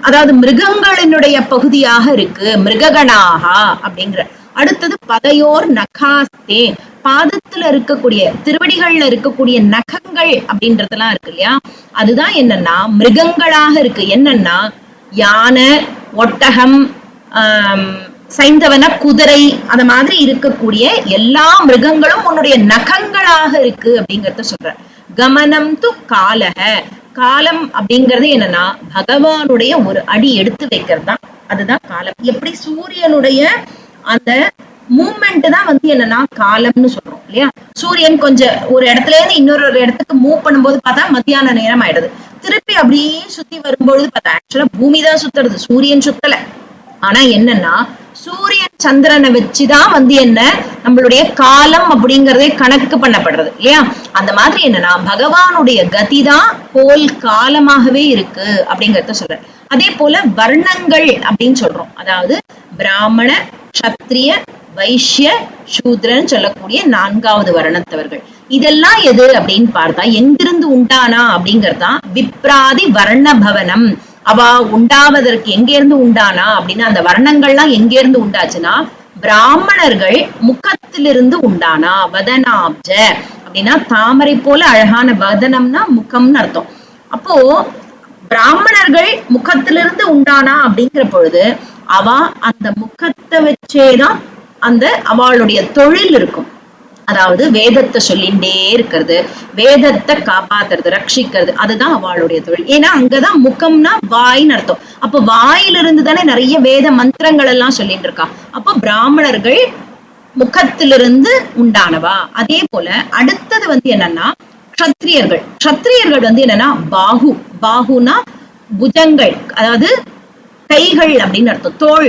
அதாவது மிருகங்களினுடைய பகுதியாக இருக்கு, மிருககணாக அப்படிங்கிற. அடுத்தது பதையோர் நகாஸ்தே. பாதத்துல இருக்கக்கூடிய திருவடிகள்ல இருக்கக்கூடிய நகங்கள் அப்படின்றதெல்லாம் இருக்கு இல்லையா, அதுதான் என்னன்னா மிருகங்களாக இருக்கு. என்னன்னா யானை, ஒட்டகம், சைந்தவன குதிரை, அந்த மாதிரி இருக்கக்கூடிய எல்லா மிருகங்களும் உன்னுடைய நகங்களாக இருக்கு அப்படிங்கறத சொல்ற. கமனம் து காலக. காலம் அப்படிங்கறது என்னன்னா பகவானுடைய ஒரு அடி எடுத்து வைக்கிறது தான், அதுதான் காலம். எப்படி சூரியனுடைய அந்த மூவ்மெண்ட் தான் வந்து என்னன்னா காலம்னு சொல்றோம் இல்லையா. சூரியன் கொஞ்சம் ஒரு இடத்துல இருந்து இன்னொரு இடத்துக்கு மூவ் பண்ணும்போது பார்த்தா மத்தியான நேரம் ஆயிடுது. திருப்பி அப்படியே சுத்தி வரும்பொழுது பார்த்தா ஆக்சுவலா பூமிதான் சுத்துறது, சூரியன் சுத்தல. ஆனா என்னன்னா சூரியன் சந்திரனை வச்சுதான் என்ன நம்மளுடைய காலம் அப்படிங்கறதே கணக்கு பண்ணப்படுறது இல்லையா? அந்த மாதிரி என்னன்னா பகவானுடைய கதிதான் கோல் காலமாகவே இருக்கு அப்படிங்கறத சொல்றேன். அதே போல வர்ணங்கள் அப்படின்னு சொல்றோம், அதாவது பிராமண, கஷத்திரிய, வைஷ்ய, சூத்ரன் சொல்லக்கூடிய 4வது வர்ணத்தவர்கள். இதெல்லாம் எது அப்படின்னு பார்த்தா எங்கிருந்து உண்டானா அப்படிங்கறதுதான் விப்ராதி வர்ண பவனம். அவ உண்டாவதற்கு எங்க இருந்து உண்டானா அப்படின்னா அந்த வர்ணங்கள்லாம் எங்க இருந்து உண்டாச்சுன்னா பிராமணர்கள் முகத்திலிருந்து உண்டானா. வதனாப்ஜ அப்படின்னா தாமரை போல அழகான, வதனம்னா முகம்னு அர்த்தம். அப்போ பிராமணர்கள் முகத்திலிருந்து உண்டானா அப்படிங்கிற பொழுது அவ அந்த முகத்தை வச்சேதான் அந்த அவளுடைய தொழில் இருக்கும். அதாவது வேதத்தை சொல்லிண்டே இருக்கிறது, வேதத்தை காப்பாத்துறது, ரட்சிக்கிறது, அதுதான் அவளுடைய தொழில். ஏன்னா அங்கதான் முகம்னா வாய்ன்னு அர்த்தம். அப்ப வாயிலிருந்து தானே நிறைய வேத மந்திரங்கள் எல்லாம் சொல்லிட்டு இருக்கா. அப்ப பிராமணர்கள் முகத்திலிருந்து உண்டானவா. அதே போல அடுத்தது என்னன்னா க்ஷத்ரியர்கள். க்ஷத்ரியர்கள் என்னன்னா பாகு. பாகுனா புஜங்கள், அதாவது கைகள் அப்படின்னு அர்த்தம், தோள்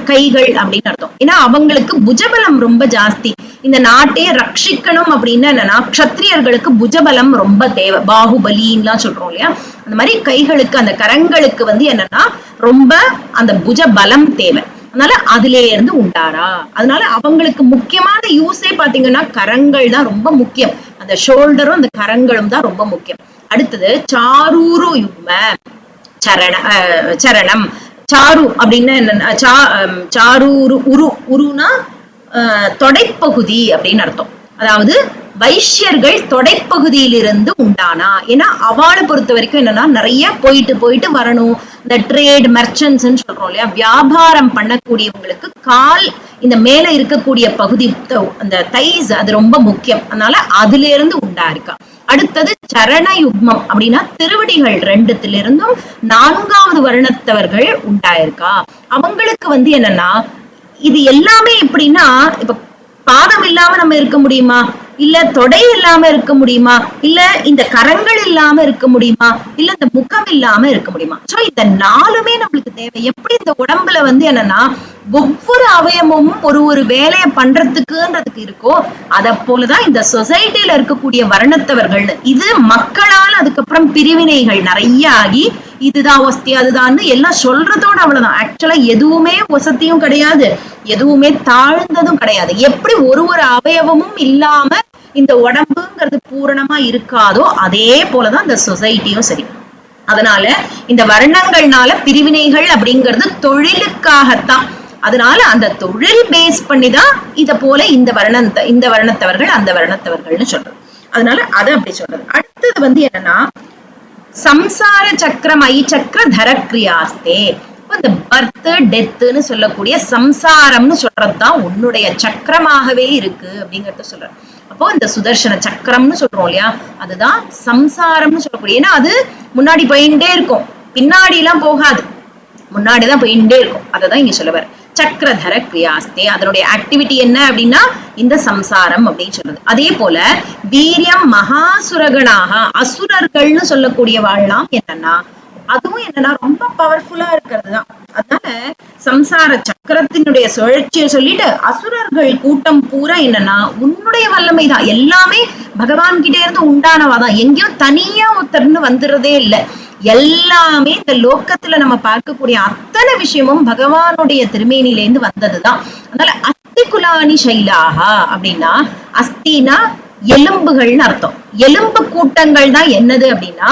கைகள் அப்படின்னு அர்த்தம். ஏன்னா அவங்களுக்கு புஜபலம் ரொம்ப ஜாஸ்தி. இந்த நாட்டையே ரட்சிக்கணும் அப்படின்னா என்னன்னா க்ஷத்ரியர்களுக்கு புஜபலம் ரொம்ப தேவை. பாகுபலின்லாம் சொல்றோம் இல்லையா, அந்த மாதிரி கைகளுக்கு, அந்த கரங்களுக்கு என்னன்னா ரொம்ப அந்த புஜ பலம் தேவை. அதனால அதுல இருந்து உண்டாரா. அதனால அவங்களுக்கு முக்கியமான யூஸே பாத்தீங்கன்னா கரங்கள் தான் ரொம்ப முக்கியம். அந்த ஷோல்டரும் அந்த கரங்களும் தான் ரொம்ப முக்கியம். அடுத்தது சாரூரு யுக்ம சரணம். சாரு அப்படின்னா என்னன்னா சாரூரு உருனா தொடைப்பகுதி அப்படின்னு அர்த்தம். அதாவது வைஷ்யர்கள் தொடைப்பகுதியிலிருந்து உண்டானா. ஏன்னா அவளை பொறுத்த வரைக்கும் என்னன்னா நிறைய போயிட்டு வரணும். இந்த ட்ரேட் மெர்ச்சன்ட்ஸ் சொல்றோம் இல்லையா, வியாபாரம் பண்ணக்கூடியவங்களுக்கு கால் இந்த மேல இருக்கக்கூடிய பகுதி, அந்த தைஸ், அது ரொம்ப முக்கியம். அதனால அதுல இருந்து உண்டா இருக்கா. அடுத்தது சரண யுக்மம் அப்படின்னா திருவடிகள் 2த்திலிருந்தும் 4வது வருணத்தவர்கள் உண்டாயிருக்கா. அவங்களுக்கு என்னன்னா இது எல்லாமே எப்படின்னா, இப்ப பாதம் இல்லாம நம்ம இருக்க முடியுமா, இல்ல தொடை இல்லாம இருக்க முடியுமா, இல்ல இந்த கரங்கள் இல்லாம இருக்க முடியுமா, இல்ல இந்த முகம் இல்லாம இருக்க முடியுமா? சோ இந்த 4மே நம்மளுக்கு தேவை. எப்படி இந்த உடம்புல என்னன்னா ஒவ்வொரு அவயமும் ஒரு வேலையை பண்றதுக்குன்றதுக்கு இருக்கோ, அத போலதான் இந்த சொசைட்டில இருக்கக்கூடிய வர்ணத்தவர்கள். இது மக்களால் அதுக்கப்புறம் பிரிவினைகள் நிறைய ஆகி இதுதான் வசதி அதுதான் எல்லாம் சொல்றதோட அவ்வளவுதான். ஆக்சுவலா எதுவுமே வசதியும் கிடையாது, எதுவுமே தாழ்ந்ததும் கிடையாது. எப்படி ஒரு அவயவமும் இல்லாம இந்த உடம்புங்கிறது பூரணமா இருக்காதோ அதே போலதான் இந்த சொசைட்டியும் சரி. அதனால இந்த வர்ணங்கள்னால பிரிவினைகள் அப்படிங்கிறது தொழிலுக்காகத்தான். அதனால அந்த தொழில் பேஸ் பண்ணிதான் இத போல இந்த வர்ணத்தவர்கள் அந்த வர்ணத்தவர்கள்னு சொல்றது. அதனால அதை அப்படி சொல்றது. அடுத்தது என்னன்னா சம்சார சக்கரம் ஐ சக்கர தரக்கிரியாஸ்தே. இந்த பர்த் டெத்துன்னு சொல்லக்கூடிய சம்சாரம்னு சொல்றதுதான் உன்னுடைய சக்கரமாகவே இருக்கு அப்படிங்கறத சொல்ற. அப்போ இந்த சுதர்சன சக்கரம்னு சொல்றோம் இல்லையா, அதுதான் சம்சாரம்னு சொல்லக்கூடிய. ஏன்னா அது முன்னாடி போயிட்டே இருக்கும், பின்னாடி எல்லாம் போகாது, முன்னாடிதான் போயிட்டே இருக்கும். அததான் இங்க சொல்லுவார் சக்கரதர கிரியாஸ்தே. அதனுடைய ஆக்டிவிட்டி என்ன அப்படின்னா இந்த சம்சாரம் அப்படின்னு சொல்றது. அதே போல வீரியம் மகாசுரகனாக, அசுரர்கள்னு சொல்லக்கூடிய வாழலாம் என்னன்னா அதுவும் என்னன்னா ரொம்ப பவர்ஃபுல்லா இருக்கிறது தான். அதனால சம்சார சக்கரத்தினுடைய சுழற்சியை சொல்லிட்டு அசுரர்கள் கூட்டம் பூரா என்னன்னா உன்னுடைய வல்லமை தான், எல்லாமே பகவான் கிட்டே இருந்து உண்டானவாதான். எங்கேயும் தனியா ஒருத்தர்னு வந்துடுறதே இல்லை. எல்லாமே இந்த லோக்கத்துல நம்ம பார்க்கக்கூடிய அத்தனை விஷயமும் பகவானுடைய திருமேனிலேருந்து வந்ததுதான். அதனால அஸ்தி குலானி சைலாகா அப்படின்னா, அஸ்தினா எலும்புகள்னு அர்த்தம். எலும்பு கூட்டங்கள் தான் என்னது அப்படின்னா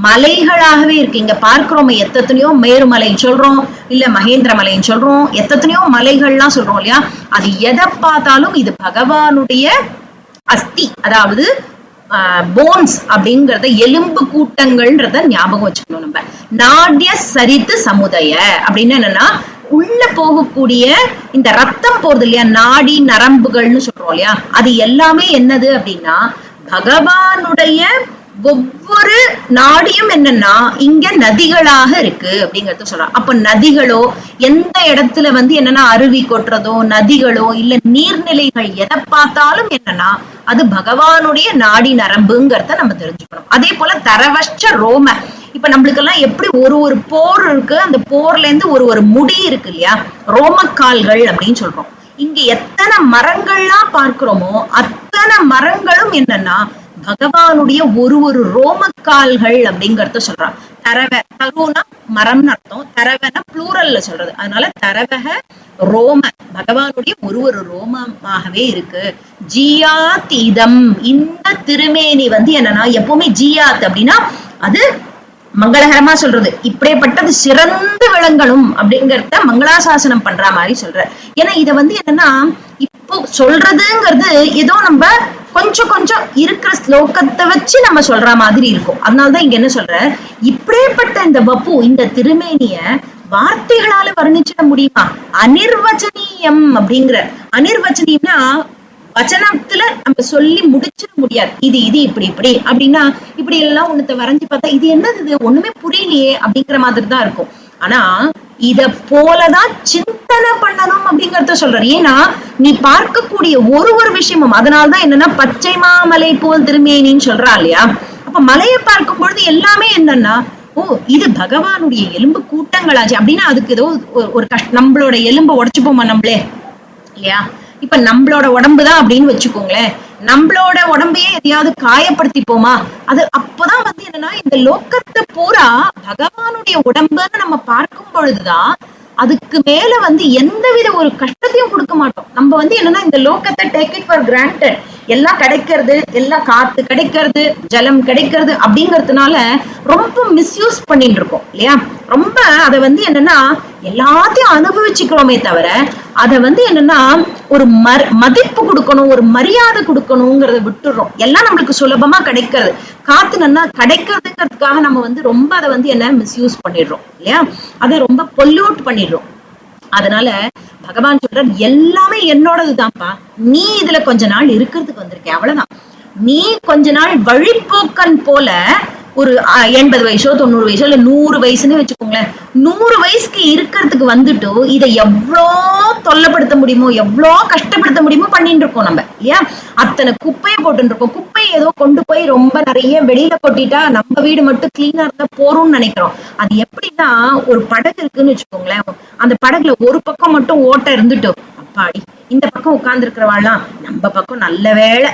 மலைகளாகவே இருக்கு. இங்க பார்க்கிறோம் எத்தனையோ மேருமலை சொல்றோம், இல்ல மகேந்திர மலைன்னு சொல்றோம், எத்தனையோ மலைகள்லாம் சொல்றோம் இல்லையா. அது எதை பார்த்தாலும் இது பகவானுடைய அஸ்தி, அதாவது போன்ஸ் அப்படிங்கறத, எலும்பு கூட்டங்கள்ன்றத ஞாபகம் வச்சுக்கணும். நம்ம நாட்ய சரித்து சமுதாய அப்படின்னு என்னன்னா உள்ள போகக்கூடிய இந்த ரத்தம் போறது இல்லையா, நாடி நரம்புகள்னு சொல்றோம் இல்லையா, அது எல்லாமே என்னது அப்படின்னா பகவானுடைய ஒவ்வொரு நாடியும் என்னன்னா இங்க நதிகளாக இருக்கு அப்படிங்கறத சொல்றான். அப்ப நதிகளோ எந்த இடத்துல என்னன்னா அருவி கொட்டுறதோ நதிகளோ இல்ல நீர்நிலைகள் எதை பார்த்தாலும் என்னன்னா அது பகவானுடைய நாடி நரம்புங்கிறத நம்ம தெரிஞ்சுக்கணும். அதே போல தரவஷ்ட ரோம, இப்ப நம்மளுக்கு எல்லாம் எப்படி ஒரு ஒரு போர் இருக்கு, அந்த போர்ல இருந்து ஒரு ஒரு முடி இருக்கு இல்லையா, ரோமக்கால்கள் அப்படின்னு சொல்றோம். இங்க எத்தனை மரங்கள்லாம் பார்க்கிறோமோ அத்தனை மரங்களும் என்னன்னா பகவானுடைய ஒரு ஒரு ரோமக்கால்கள் அப்படிங்கறத சொல்றான். தரவ, தருனா மரம்னு அர்த்தம், தரவன ப்ளூரல்ல சொல்றது. அதனால தரவக ரோம, பகவானுடைய ஒரு ஒரு ரோமமாகவே இருக்கு. ஜியாத் இதம், இந்த திருமேனி வந்து என்னன்னா எப்பவுமே ஜியாத் அப்படின்னா அது மங்களகரமா சொல்றது, இப்படிப்பட்டது சிறந்து விளங்கணும் அப்படிங்கறத மங்களாசாசனம் பண்ற மாதிரி சொல்ற. ஏன்னா இத வந்து என்னன்னா இப்போ சொல்றதுங்கிறது ஏதோ நம்ம கொஞ்சம் கொஞ்சம் இருக்கிற ஸ்லோகத்தை வச்சு நம்ம சொல்ற மாதிரி இருக்கும். அதனாலதான் இங்க என்ன சொல்ற, இப்படிப்பட்ட இந்த வப்பு, இந்த திருமேனிய வார்த்தைகளால வர்ணிச்சிட முடியுமா? அனிர்வச்சனீயம் அப்படிங்கிற, அனிர்வச்சனீயம்னா வச்சனத்துல நம்ம சொல்லி முடிச்சிட முடியாது. இது இது இப்படி இப்படி அப்படின்னா இப்படி எல்லாம் ஒண்ணுத்த வரைஞ்சு பார்த்தா இது என்னது, இது ஒண்ணுமே புரியலையே அப்படிங்கிற மாதிரி தான் இருக்கும். ஆனா இத போலதான் சிந்தனை பண்ணணும் அப்படிங்கறத சொல்றாரு. ஏன்னா நீ பார்க்கக்கூடிய ஒரு ஒரு விஷயமும், அதனால்தான் என்னன்னா பச்சை மாமலை போல் திருமேனின்னு சொல்றா இல்லையா. அப்ப மலையை பார்க்கும் பொழுது எல்லாமே என்னன்னா, ஓ இது பகவானுடைய எலும்பு கூட்டங்களாச்சு அப்படின்னா அதுக்கு ஏதோ ஒரு நம்மளோட எலும்பை உடைச்சுப்போமா நம்மளே இல்லையா. இப்ப நம்மளோட உடம்புதான் அப்படின்னு வச்சுக்கோங்களேன், நம்மளோட உடம்பையே எதையாவது காயப்படுத்திப்போமா? அது அப்பதான் வந்து என்னன்னா இந்த லோக்கத்தை பூரா பகவானுடைய உடம்புன்னு நம்ம பார்க்கும் பொழுதுதான் அதுக்கு மேல வந்து எந்தவித ஒரு கஷ்டத்தையும் கொடுக்க மாட்டோம். நம்ம வந்து என்னன்னா இந்த லோக்கத்தை டேக் இட் ஃபார் கிராண்டட், எல்லாம் கிடைக்கிறது, எல்லாம் காத்து கிடைக்கிறது, ஜலம் கிடைக்கிறது அப்படிங்கறதுனால ரொம்ப மிஸ்யூஸ் பண்ணிட்டு இருக்கோம் இல்லையா. ரொம்ப அதை வந்து என்னன்னா எல்லாத்தையும் அனுபவிச்சுக்கிறோமே தவிர அதை வந்து என்னன்னா ஒரு மதிப்பு கொடுக்கணும், ஒரு மரியாதை கொடுக்கணுங்கிறத விட்டுடுறோம். எல்லாம் நம்மளுக்கு சுலபமா கிடைக்கிறது, காத்து நல்லா கிடைக்கிறதுங்கிறதுக்காக நம்ம வந்து ரொம்ப அதை வந்து என்ன மிஸ்யூஸ் பண்ணிடுறோம் இல்லையா, அதை ரொம்ப பொல்யூட் பண்ணிடுறோம். அதனால பகவான் சொல்றார் எல்லாமே என்னோடதுதான்ப்பா, நீ இதுல கொஞ்ச நாள் இருக்கிறதுக்கு வந்திருக்க அவ்வளவுதான். நீ கொஞ்ச நாள் வழிப்போக்கன் போல ஒரு 80 வயசோ 90 வயசோ இல்ல 100 வயசுன்னு வச்சுக்கோங்களேன், 100 வயசுக்கு இருக்கிறதுக்கு வந்துட்டு இதை எவ்வளோ தொல்லைப்படுத்த முடியுமோ எவ்வளோ கஷ்டப்படுத்த முடியுமோ பண்ணிட்டு இருக்கோம் நம்ம இல்லையா. அத்தனை குப்பையை போட்டு இருக்கோம், குப்பையை ஏதோ கொண்டு போய் ரொம்ப நிறைய வெளியில கொட்டிட்டா நம்ம வீடு மட்டும் கிளீனா இருந்தா போறோம்னு நினைக்கிறோம். அது எப்படின்னா ஒரு படகு இருக்குன்னு வச்சுக்கோங்களேன், அந்த படகுல ஒரு பக்கம் மட்டும் ஓட்டை இருந்துட்டு அப்பாடி இந்த பக்கம் உட்கார்ந்து இருக்கிறவாள்லாம் நம்ம பக்கம் நல்ல வேலை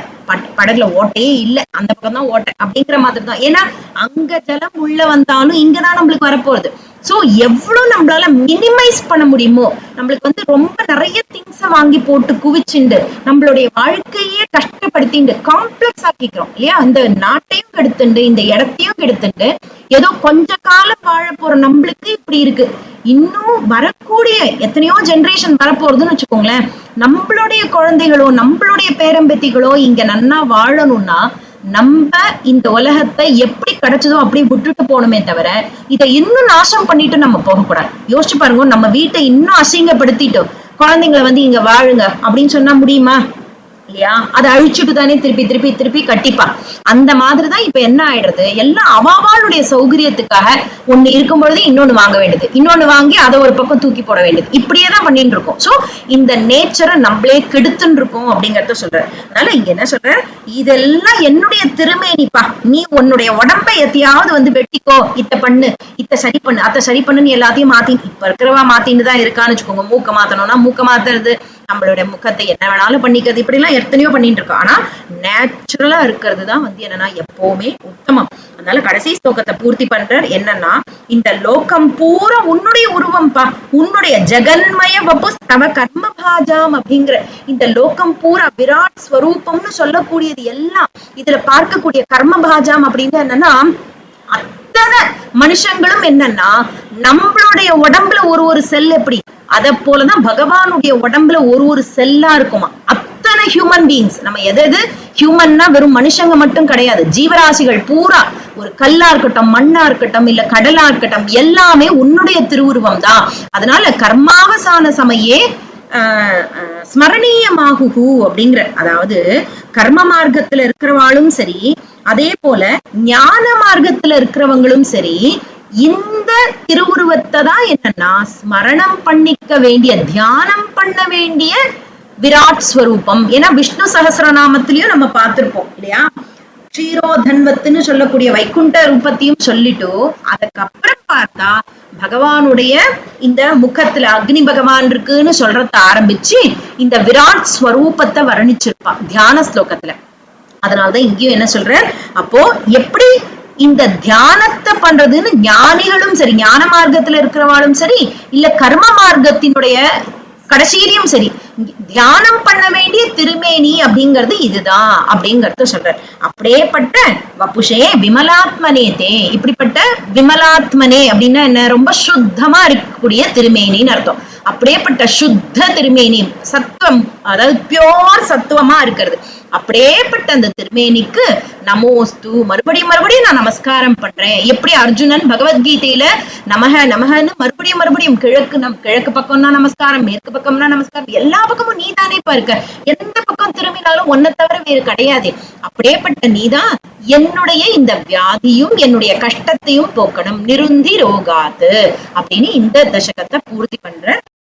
படகுல ஓட்டையே இல்லை, அந்த பக்கம் தான் ஓட்டை அப்படிங்கிற மாதிரி தான். ஏன்னா அங்க ஜலம் உள்ள வந்தாலும் இங்கதான் நம்மளுக்கு வரப்போகுது. சோ எவ்வளவு நம்மளால மினிமைஸ் பண்ண முடியுமோ, நம்மளுக்கு வந்து ரொம்ப நிறைய திங்ஸ வாங்கி போட்டு குவிச்சுண்டு நம்மளுடைய வாழ்க்கையே கஷ்டப்படுத்திண்டு காம்ப்ளெக்ஸ் ஆக்கிக்கிறோம் இல்லையா. இந்த நாட்டையும் கெடுத்துண்டு இந்த இடத்தையும் கெடுத்துண்டு ஏதோ கொஞ்ச காலம் வாழ போற நம்மளுக்கு இப்படி இருக்கு. இன்னும் வரக்கூடிய எத்தனையோ ஜெனரேஷன் வரப்போறதுன்னு வச்சுக்கோங்களேன், நம்மளுடைய குழந்தைகளோ நம்மளுடைய பேரம்பேத்திகளோ இங்க நன்னா வாழணும்னா நம்ம இந்த உலகத்தை எப்படி கிடைச்சதோ அப்படி விட்டுட்டு போகணுமே தவிர இதை இன்னும் நாசம் பண்ணிட்டு நம்ம போகக்கூடாது. யோசிச்சு பாருங்க, நம்ம வீட்டை இன்னும் அசிங்கப்படுத்திட்டு குழந்தைங்களை வந்து இங்க வாழுங்க அப்படின்னு சொன்னா முடியுமா இல்லையா. அதை அழிச்சுட்டு தானே திருப்பி திருப்பி திருப்பி கட்டிப்பா. அந்த மாதிரிதான் இப்ப என்ன ஆயிடுறது, எல்லாம் அவாவாளுடைய சௌகரியத்துக்காக ஒண்ணு இருக்கும் பொழுது இன்னொன்னு வாங்க வேண்டியது, இன்னொன்னு வாங்கி அதை ஒரு பக்கம் தூக்கி போட வேண்டியது, இப்படியேதான் பண்ணிட்டு இருக்கோம். சோ இந்த நேச்சரை நம்மளே கெடுத்துன்னு இருக்கோம் அப்படிங்கறத சொல்ற. அதனால இங்க என்ன சொல்ற, இதெல்லாம் என்னுடைய திருமேனிப்பா, நீ உன்னுடைய உடம்பை எத்தையாவது வந்து வெட்டிக்கோ, இத்த பண்ணு, இத்த சரி பண்ணு, அத்த சரி பண்ணுன்னு எல்லாத்தையும் மாத்தி இப்ப இருக்கிறவா மாத்தின்னு தான் இருக்கான்னு வச்சுக்கோங்க. மூக்க மாத்தணும்னா மூக்க மாத்துறது, நம்மளுடைய முகத்தை என்ன வேணாலும் பண்ணிக்கிறது, இப்படி எல்லாம் எத்தனையோ பண்ணிட்டு இருக்கோம். ஆனா நேச்சுரலா இருக்கிறது தான் வந்து என்னன்னா எப்பவுமே உத்தமம். அதனால கடைசி ஸ்லோகத்தை பூர்த்தி பண்றார். என்னன்னா இந்த லோகம் பூரா உன்னுடைய உருவம்பா, உன்னுடைய ஜெகன்மய வபு தவ கர்மபாஜாம் அப்படிங்கிற இந்த லோகம் பூரா விராட் ஸ்வரூபம்னு சொல்லக்கூடியது எல்லாம் இதுல பார்க்கக்கூடிய கர்மபாஜாம் அப்படின்னு என்னன்னா அத்தனை மனுஷங்களும் என்னன்னா நம்மளுடைய உடம்புல ஒரு ஒரு செல் எப்படி அத போலதான் பகவானுடைய உடம்புல ஒரு ஒரு செல்லா இருக்குமா. அத்தனை ஹியூமன் பீயிங்ஸ், நம்ம எது ஹியூமன்னா வெறும் மனுஷங்க மட்டும் கிடையாது, ஜீவராசிகள் பூரா, ஒரு கல்லா இருக்கட்டும் மண்ணா இருக்கட்டும் இல்ல கடலா இருக்கட்டும் எல்லாமே உன்னுடைய திருவுருவம் தான். அதனால கர்மாவசான சமயே ஸ்மரணீயமாகு அப்படிங்கிற, அதாவது கர்ம மார்க்கத்துல இருக்கிறவாளும் சரி அதே போல ஞான மார்க்கத்துல இருக்கிறவங்களும் சரி இந்த திருவுருவத்தை தான் என்னன்னா ஸ்மரணம் பண்ணிக்க வேண்டிய, தியானம் பண்ண வேண்டிய விராட் ஸ்வரூபம். ஏன்னா விஷ்ணு சகஸ்ரநாமத்திலயும் நம்ம பார்த்திருப்போம் இல்லையா, க்ஷீரோதன்வத்துன்னு சொல்லக்கூடிய வைகுண்ட ரூபத்தையும் சொல்லிட்டு அதுக்கப்புறம் பார்த்தா பகவானுடைய இந்த முகத்துல அக்னி பகவான் இருக்குன்னு சொல்றத ஆரம்பிச்சு இந்த விராட் ஸ்வரூபத்தை வர்ணிச்சிருப்பான் தியான ஸ்லோகத்துல. அதனாலதான் இங்கேயும் என்ன சொல்ற, அப்போ எப்படி இந்த தியானத்தை பண்றதுன்னு ஞானிகளும் சரி, ஞான மார்க்கத்துல இருக்கிறவாளும் சரி, இல்ல கர்ம மார்க்கத்தினுடைய கடைசியிலையும் சரி, தியானம் பண்ண வேண்டிய திருமேனி அப்படிங்கிறது இதுதான் அப்படிங்கறத சொல்றார். அப்படியேப்பட்ட வப்புஷே விமலாத்மனே தே, இப்படிப்பட்ட விமலாத்மனே அப்படின்னா என்ன, ரொம்ப சுத்தமா இருக்கக்கூடிய திருமேனின்னு அர்த்தம். அப்படியேப்பட்ட சுத்த திருமேனி, சத்துவம், அதாவது பியோர் சத்துவமா இருக்கிறது. அப்படியேப்பட்ட அந்த திருமேனிக்கு நமோஸ்து, மறுபடியும் மறுபடியும் நான் நமஸ்காரம் பண்றேன். எப்படி அர்ஜுனன் பகவத்கீதையில நமக நமகன்னு மறுபடியும் மறுபடியும் கிழக்கு பக்கம்னா நமஸ்காரம், மேற்கு பக்கம்னா நமஸ்காரம், எல்லா பக்கமும் நீதானே இருக்க, எந்த பக்கம் திரும்பினாலும் ஒன்ன தவிர வேறு கிடையாது. அப்படியேப்பட்ட நீதான் என்னுடைய இந்த வியாதியும் என்னுடைய கஷ்டத்தையும் போக்கணும், நிருந்தி ரோகாது அப்படின்னு இந்த தசகத்தை பூர்த்தி பண்ற.